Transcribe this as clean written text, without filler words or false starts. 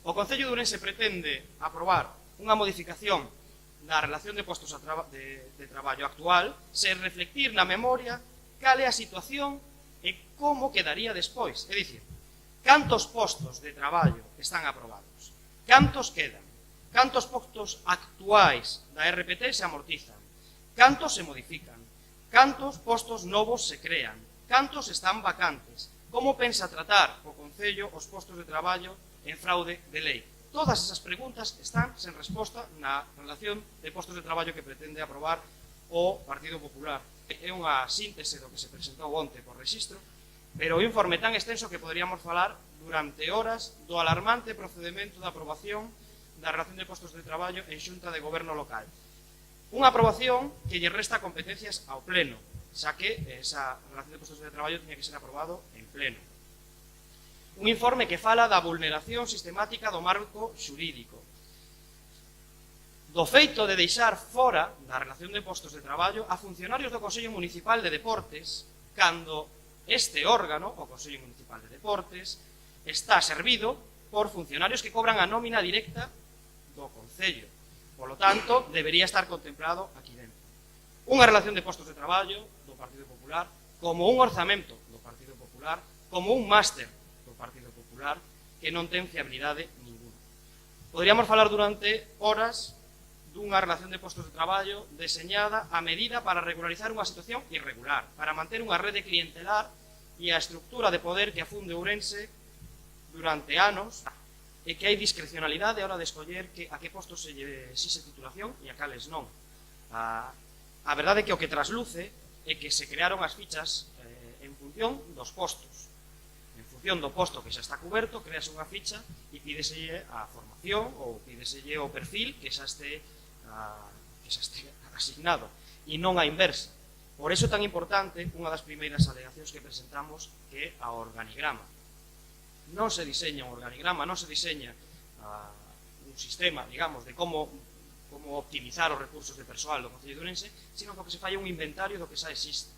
O Concello de Ourense pretende aprobar unha modificación da relación de postos de traballo actual sen reflectir na memoria cal é a situación e como quedaría despois. É dicir, cantos postos de traballo están aprobados, cantos quedan, cantos postos actuais da RPT se amortizan, cantos se modifican, cantos postos novos se crean, cantos están vacantes, como pensa tratar o Concello os postos de traballo en fraude de lei. Todas esas preguntas están sen resposta na relación de postos de traballo que pretende aprobar o Partido Popular. É unha síntese do que se presentou onte por rexistro, pero o informe tan extenso que poderíamos falar durante horas do alarmante procedimento de aprobación da relación de postos de traballo en Xunta de Goberno local. Unha aprobación que lle resta competencias ao Pleno, xa que esa relación de postos de traballo tiña que ser aprobado en Pleno. Un informe que fala da vulneración sistemática do marco xurídico, do feito de deixar fora da relación de postos de traballo a funcionarios do Consello Municipal de Deportes, cando este órgano, o Consello Municipal de Deportes, está servido por funcionarios que cobran a nómina directa do Concello. Por lo tanto, debería estar contemplado aquí dentro. Unha relación de postos de traballo do Partido Popular, como un orzamento do Partido Popular, como un máster do Partido Popular, que non ten fiabilidade ninguna. Poderíamos falar durante horas dunha relación de postos de traballo deseñada a medida para regularizar unha situación irregular, para manter unha rede clientelar e a estructura de poder que afunde Ourense durante anos, e que hai discrecionalidade a hora de escoller a que postos se lle exixe titulación e a cales non. A verdade é que o que trasluce é que se crearon as fichas en función dos postos. En función do posto que xa está coberto, crease unha ficha e pídeselle a formación ou pídeselle o perfil que xa este asignado, e non a inversa. Por iso é tan importante unha das primeiras alegacións que presentamos, que é a organigrama. Non se diseña un organigrama, non se diseña un sistema, digamos, de como optimizar os recursos de persoal do Concello de Ourense, sino que se fai un inventario do que xa existe.